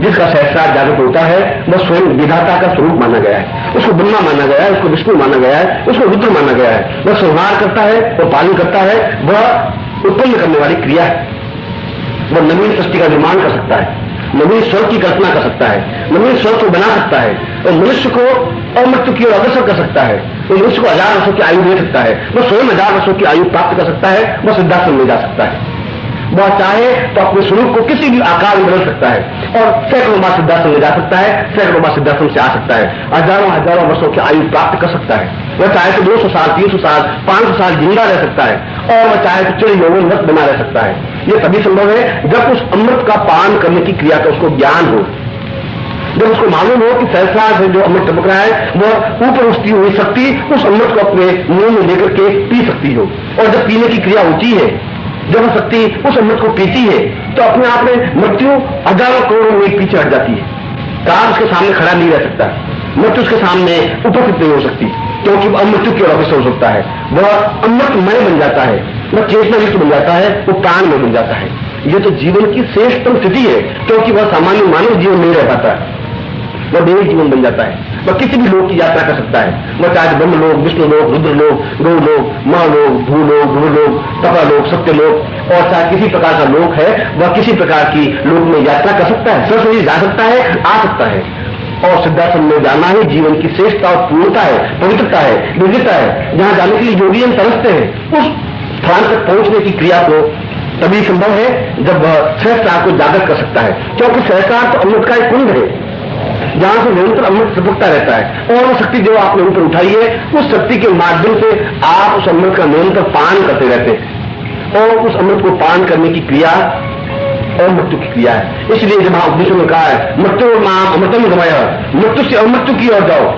जिसका सहस्रार जागृत होता है वह स्वयं विधाता का स्वरूप माना गया है, उसको ब्रह्मा माना गया है, उसको विष्णु माना गया है, उसको रुद्र माना गया है। वह संहार करता है, वह पालन करता है, वह उत्पन्न करने वाली क्रिया है। वह नवीन सृष्टि का निर्माण कर सकता है, नवीन स्वर्ग की कल्पना कर सकता है, नवीन स्वर्ग को बना सकता है और मनुष्य को अमृत्यु की ओर अग्रसर कर सकता है। तो मनुष्य को 1000 वर्षों की आयु दे सकता है, वह स्वयं 1000 वर्षों की आयु प्राप्त कर सकता है, वह सिद्धाश्रम में जा सकता है। वह चाहे तो अपने स्वरूप को किसी भी आकार में बदल सकता है और सैकड़ों बार सिद्धाश्रम में जा सकता है, सैकड़ों बार सिद्धाश्रम से आ सकता है, हजारों हजारों वर्षों की आयु प्राप्त कर सकता है। वह चाहे तो 200 साल, 300 साल, 500 साल जिंदा रह सकता है और वह चाहे तो चिर यौवन व्रत बना रह सकता है। यह तभी संभव है जब उस अमृत का पान करने की क्रिया का उसको ज्ञान हो, जब उसको मालूम हो कि सहस्रार से जो अमृत टपक रहा है वह ऊपर उठती हुई शक्ति उस अमृत को अपने मुंह में लेकर के पी सकती हो। और जब पीने की क्रिया होती है, जब वह शक्ति उस अमृत को पीती है तो अपने आप में मृत्यु हजारों करोड़ों मील पीछे हट जाती है। काल उसके सामने खड़ा नहीं रह सकता, मृत्यु उसके सामने उपस्थित नहीं हो सकती, क्योंकि वह अमृत्यु की ओर अग्रसर हो सकता है। वह अमृतमय बन जाता है, वह चेतना युक्त बन जाता है, वो प्राणमय बन जाता है। यह तो जीवन की श्रेष्ठतम स्थिति है, क्योंकि वह सामान्य मानव जीवन नहीं रह पाता है, वह दैविक जीवन बन जाता है। वह किसी भी लोक की यात्रा कर सकता है, वह चाहे ब्रह्म लोक, विष्णु लोक, रुद्र लोक, गौ लोक, मां लोक, भू लोक, भू लोक, तपा लोक, सत्य लोक और चाहे किसी प्रकार का लोक है, वह किसी प्रकार की लोक में यात्रा कर सकता है, सरस्वती जा सकता है, आ सकता है। और सिद्धाश्रम में जाना ही जीवन की श्रेष्ठता और पूर्णता है, पवित्रता है, दिव्यता है। जहां जाने के लिए योगीजन तरसते हैं, उस स्थान तक पहुंचने की क्रिया को तभी संभव है जब वह सहस्रार को जागृत कर सकता है, क्योंकि सहस्रार तो अमृत का एक कुंड है जहां से निरंतर अमृत टपकता रहता है। और वो शक्ति जो आपने ऊपर उठाई है, उस शक्ति के माध्यम से आप उस अमृत का निरंतर पान करते रहते हैं और उस अमृत को पान करने की क्रिया और मृत्यु की क्रिया है। इसलिए जब वहां उपदेशों में कहा है मृत्यु नाम अमृतम गमय, मृत्यु से अमृत्यु की ओर जाओ,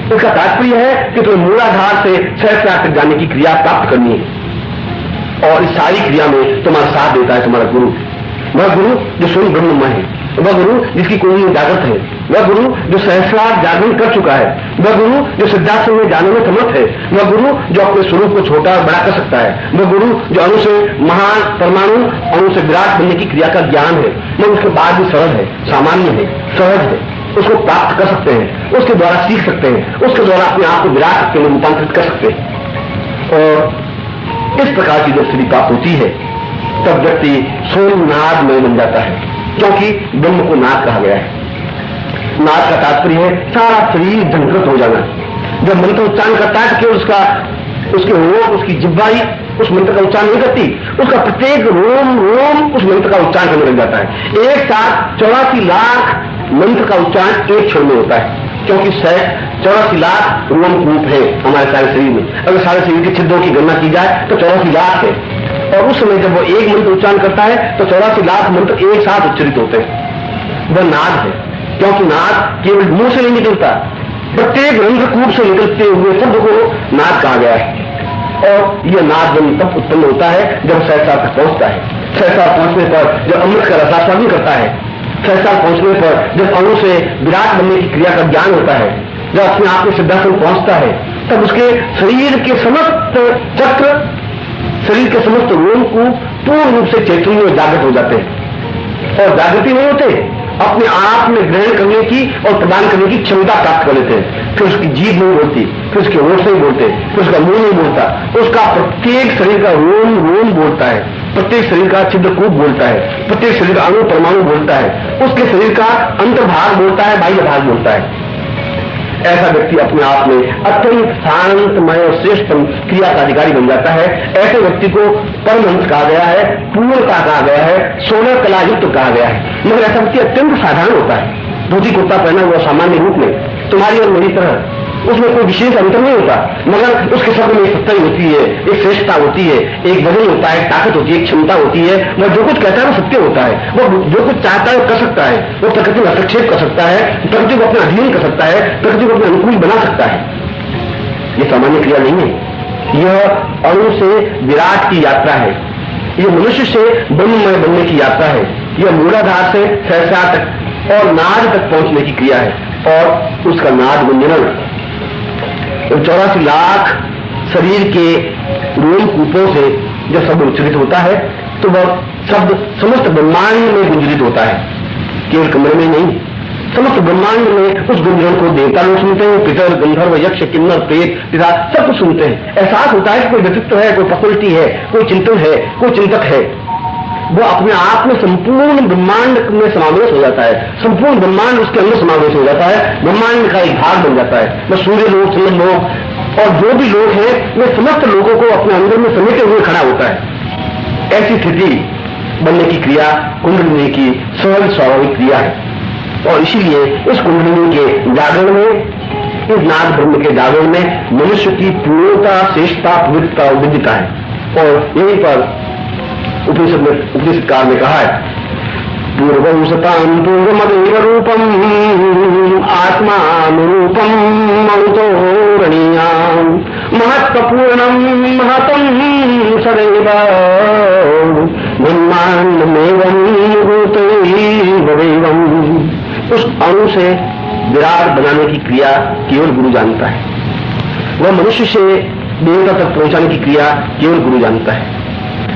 इसका तात्पर्य है कि तुम्हें मूलाधार से सहस्रार तक जाने की क्रिया प्राप्त करनी है। और इस सारी क्रिया में तुम्हारा साथ देता है तुम्हारा गुरु, वह गुरु जो स्वयं ब्रह्ममय है, वह गुरु जिसकी कुंडली जागृत है, वह गुरु जो सहस्रार जागरण कर चुका है, वह गुरु जो सिद्धाश्रम में जाने में समर्थ है, वह गुरु जो अपने स्वरूप को छोटा और बड़ा कर सकता है, वह गुरु जो अणु से महान, परमाणु अणु से विराट बनने की क्रिया का ज्ञान है, मगर उसके बाद भी सरल है, सामान्य है, सहज है, उसको प्राप्त कर सकते हैं, उसके द्वारा सीख सकते हैं, उसके द्वारा अपने आप को विराट शक्ति में रूपांतरित कर सकते हैं। और इस प्रकार की जब स्थिति प्राप्त होती है तब व्यक्ति स्वयं नादमय बन जाता है, क्योंकि ब्रह्म को नाद कहा गया है। नाद का तात्पर्य है सारा शरीर झंकृत हो जाना। जब मंत्र उच्चारण करता है तो केवल उसके रोम, उसकी जिह्वाई उस मंत्र का उच्चारण नहीं करती, उसका प्रत्येक रोम रोम उस मंत्र का उच्चारण करने लग जाता है। एक साथ 84 लाख मंत्र का उच्चारण एक क्षण में होता है, क्योंकि 84 लाख रोम कूप है हमारे सारे शरीर में। अगर सारे शरीर के छिद्रों की गणना की जाए तो 84 लाख है। और उस समय जब वो एक मंत्र उच्चारण करता है तो 84 लाख मंत्र एक साथ उच्चरित होते हैं। वह नाद है, क्योंकि नाद केवल मुंह से नहीं निकलता, प्रत्येक रंध्रकूप से निकलते हुए शब्द को नाद कहा गया है। और यह नाद तब उत्पन्न होता है जब सहस्रार तक पहुंचता है। सहस्रार पहुंचने पर जब अमृत का रसास्वादन करता है, सहस्रार पहुंचने पर जब अणु से विराट बनने की क्रिया का ज्ञान होता है, जब अपने आप में सिद्धाश्रम पहुंचता है, तब उसके शरीर के समस्त चक्र, शरीर के समस्त रोम को पूर्ण रूप से चैतन्य में जागृत हो जाते हैं। और जागृति नहीं होते, अपने आप में ग्रहण करने की और प्रदान करने की क्षमता प्राप्त कर लेते हैं। फिर उसकी जीभ नहीं बोलती, फिर उसके होठ नहीं बोलते, फिर उसका मुंह नहीं बोलता, उसका प्रत्येक शरीर का रोम रोम बोलता है, प्रत्येक शरीर का छिद्रकूप बोलता है, प्रत्येक शरीर का अणु परमाणु बोलता है, उसके शरीर का अंतर्भाग बोलता है, बाह्य भाग बोलता है। ऐसा व्यक्ति अपने आप में अत्यंत शांतमय और श्रेष्ठ क्रिया का अधिकारी बन जाता है। ऐसे व्यक्ति को परमहंस कहा गया है, पूर्णता कहा गया है, सोलह कला युक्त कहा गया है। मगर ऐसा व्यक्ति अत्यंत साधारण होता है, धोती कुर्ता पहना हुआ सामान्य रूप में, तुम्हारी और मेरी तरह, उसमें कोई विशेष अंतर नहीं होता, मगर उसके शब्द में एक सच्चाई होती है, एक श्रेष्ठता होती है, एक वजन होता है, ताकत होती है, एक क्षमता होती है। वह जो कुछ कहता है वो सत्य होता है, वह जो कुछ चाहता है वो कर सकता है, वो प्रकृति में हस्तक्षेप कर सकता है, प्रकृति को अपने अधीन कर सकता है, प्रकृति को अपने अनुकूल बना सकता है। ये सामान्य क्रिया नहीं है, यह अणु से विराट की यात्रा है, यह मनुष्य से ब्रह्ममय बनने की यात्रा है, यह मूलाधार से सहस्रार तक और नाद तक पहुंचने की क्रिया है। और उसका नाद गुंजन 84 लाख शरीर के रोम कूपों से जब शब्द उच्चरित होता है तो वह शब्द समस्त ब्रह्मांड में गुंजरित होता है। केवल कमरे में नहीं, समस्त ब्रह्मांड में उस गुंजन को देवता लोग सुनते हैं, पितर, गंधर्व, यक्ष, किन्नर, प्रेत, पिशाच सब कुछ सुनते हैं। एहसास होता है कि कोई व्यक्तित्व है, कोई फैकल्टी है, कोई चिंतन है, कोई चिंतक है। वो अपने आप में संपूर्ण ब्रह्मांड में समावेश हो जाता है, संपूर्ण ब्रह्मांड उसके अंदर समावेश हो जाता है, ब्रह्मांड का एक भाग बन जाता है। वो सूर्य लोग, चंद्र लोग और जो भी लोग हैं वे समस्त लोगों को अपने अंदर में समेटे हुए खड़ा होता है। ऐसी स्थिति बनने की क्रिया कुंडलिनी की सहज स्वाभाविक क्रिया है। और इसीलिए इस कुंडलिनी के जागरण में, इस नाद ब्रह्म के जागरण में मनुष्य की पूर्णता, श्रेष्ठता, पवित्रता और दिव्यता है। और यहीं पर उपनिषदकार ने कहा है, पूर्वं सतां पूर्वमदेव रूपम आत्मानुरूपम मनुतोरणीयां महत्वपूर्णं महतं सदैव ब्रह्माण्डमेवं भूतैवदैवम्। उस अणु से विराट बनाने की क्रिया केवल गुरु जानता है। वह मनुष्य से देवता तक पहुंचाने की क्रिया केवल गुरु जानता है।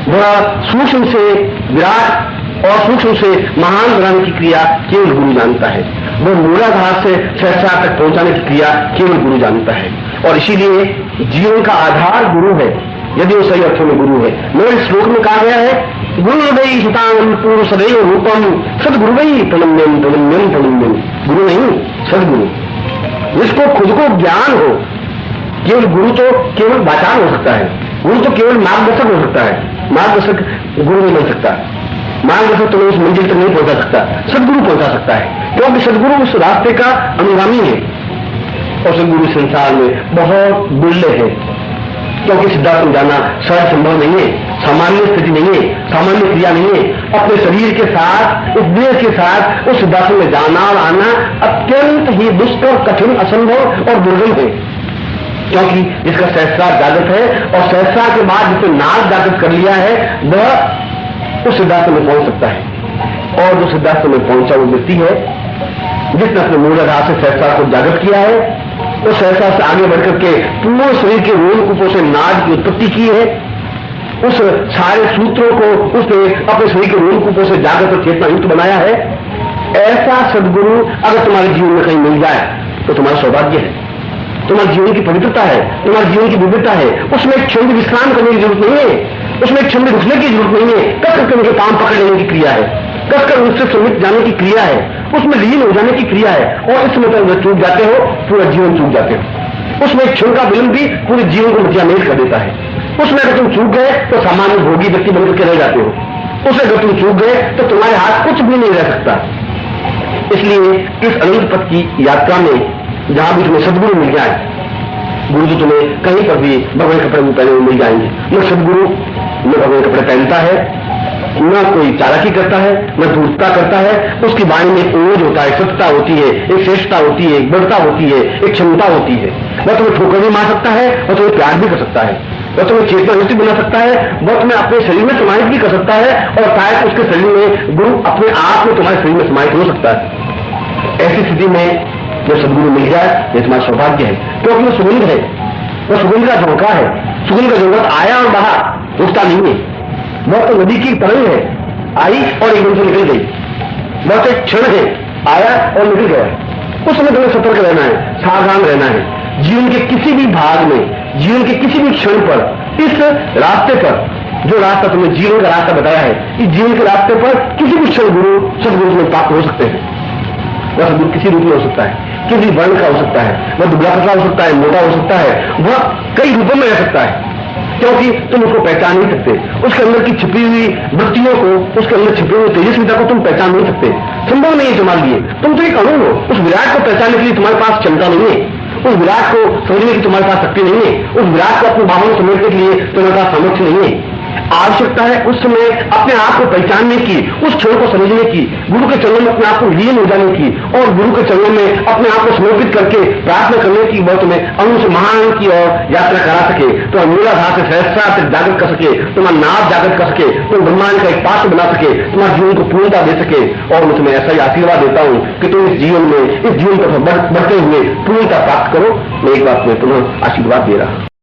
वह सूक्ष्म से विराट और सूक्ष्म से महान बनाने की क्रिया केवल गुरु जानता है। वह मूलाधार से सहस्रार तक पहुंचाने की क्रिया केवल गुरु जानता है। और इसीलिए जीवन का आधार गुरु है, यदि वो सही अर्थों में गुरु है। मेरे श्लोक में कहा गया है, गुरु हृदय हितांग पूर्व सदैव रूपम सदगुरु वही प्रणम्यम प्रणम्यम प्रणम्यम। गुरु नहीं, सदगुरु, जिसको खुद को ज्ञान हो। केवल गुरु तो केवल वाचार हो सकता है, गुरु तो केवल मार्गदर्शक हो सकता है। मार्गदर्शक गुरु नहीं बन सकता, मार्गदर्शक तो उस मंजिल तक नहीं पहुंचा सकता, सदगुरु पहुंचा सकता है। क्योंकि सदगुरु उस रास्ते का अनुगामी है। और सदगुरु संसार में बहुत दुर्लभ है, क्योंकि सिद्धार्थ में जाना सहज संभव नहीं है, सामान्य स्थिति नहीं है, सामान्य क्रिया नहीं है। अपने शरीर के साथ, इस देह के साथ उस सिद्धार्थ में जाना और आना अत्यंत ही दुष्कर, कठिन, असंभव और दुर्गम है। क्योंकि जिसका सहस्रार जागृत है और सहस्रार के बाद जिसने नाद जागृत कर लिया है, वह उस सिद्धार्थ में पहुंच सकता है। और जो सिद्धार्थ में पहुंचा वो व्यक्ति है जिसने अपने मूलाधार से सहस्रार को जागृत किया है, वो सहस्रार से आगे बढ़कर के पूर्ण शरीर के रोम कूपों से नाद की उत्पत्ति की है। उस सारे सूत्रों को उसने अपने शरीर के रोम कूपों से जागृत और चेतना युक्त बनाया है। ऐसा सदगुरु अगर तुम्हारे जीवन में कहीं मिल जाए तो तुम्हारा सौभाग्य है, तुम्हारे जीवन की पवित्रता है, तुम्हारे जीवन की विविधता है। उसमें एक क्षण भी विश्राम करने की जरूरत नहीं है, उसमें एक क्षण भी रुकने की जरूरत नहीं है। कस करके उनके काम पकड़ लेने की क्रिया है, कसकर उससे समित जाने की क्रिया है, उसमें लीन हो जाने की क्रिया है। और इसमें तो चूक जाते हो, पूरा जीवन चूक जाते हो। उसमें एक क्षण का विलंब भी पूरे जीवन को मटियामेल कर देता है। उसमें अगर तुम चूक गए तो सामान्य भोगी व्यक्ति बनकर के रह जाते हो। उसमें अगर तुम चूक गए तो तुम्हारे हाथ कुछ भी नहीं रह सकता। इसलिए इस अनंत पथ की यात्रा में जहां भी तुम्हें सदगुरु मिल जाए, गुरु तो तुम्हें कहीं पर भी भगवान कपड़े में पहने हुए मिल जाएंगे। न सदगुरु न भगवान कपड़े पहनता है, न कोई चालाकी करता है, न धूर्तता करता है। उसकी वाणी में एक ओज होता है, सत्यता होती है, एक श्रेष्ठता होती है, एक बड़ता होती है, एक क्षमता होती है। वह तुम्हें ठोकर भी मार सकता है, वह तुम्हें प्यार भी कर सकता है, वह तुम्हें चेतना युक्ति बना सकता है, वह तुम्हें अपने शरीर में समाहित भी कर सकता है। और शायद उसके शरीर में गुरु अपने आप में तुम्हारे शरीर में समाहित हो सकता है। ऐसी स्थिति में जो सदगुरु मिल जाए ये तुम्हारा सौभाग्य है। क्योंकि वो सुगंध है, वो सुगंध का झोंका है। सुगंध का झोंका आया और बाहर रुकता नहीं है। वह तो नदी की तरंग है, आई और एकदम से निकल गई। वह तो एक क्षण है, आया और निकल गया। उस समय तुम्हें सतर्क रहना है, सावधान रहना है। जीवन के किसी भी भाग में, जीवन के किसी भी क्षण पर, इस रास्ते पर जो रास्ता तुम्हें जीवन का रास्ता बताया है, इस जीवन के रास्ते पर किसी भी क्षण गुरु सदगुरु में प्राप्त हो सकते हैं। वह सदगुरु किसी रूप में हो सकता है, किसी वर्ण का हो सकता है, वह दुबला पतला हो सकता है, मोटा हो सकता है, वह कई रूपों में रह सकता है। क्योंकि तुम उसको पहचान नहीं सकते, उसके अंदर की छिपी हुई वृत्तियों को, उसके अंदर छिपी हुई तेजस्विता को तुम पहचान नहीं सकते। संभव नहीं है तुम्हारे लिए। तुम तो एक अणु हो, उस विराट को पहचानने के लिए तुम्हारे पास क्षमता नहीं है, उस विराट को समझने की तुम्हारे पास शक्ति नहीं है, उस विराट को अपने बाहों में समेटने के लिए तुम्हारे पास सामर्थ्य नहीं है। आवश्यकता है उस समय अपने आप को पहचानने की, उस क्षण को समझने की, गुरु के चरणों में अपने आप को लीन हो जाने की और गुरु के चरणों में अपने आप को समर्पित करके प्रार्थना करने की। वह तुम्हें अणु से महान की ओर यात्रा करा सके, तुम्हारा मूलाधार से सहस्रार तक जागृत कर सके, तुम्हारा नाभ जागृत कर सके, तुम ब्रह्मांड का एक पात्र बना सके, तुम्हारे जीवन को पूर्णता दे सके। और मैं तुम्हें ऐसा ही आशीर्वाद देता हूं कि तुम इस जीवन में, इस जीवन पर बढ़ते हुए पूर्णता प्राप्त करो। मैं एक बात में तुम्हें आशीर्वाद दे रहा हूं।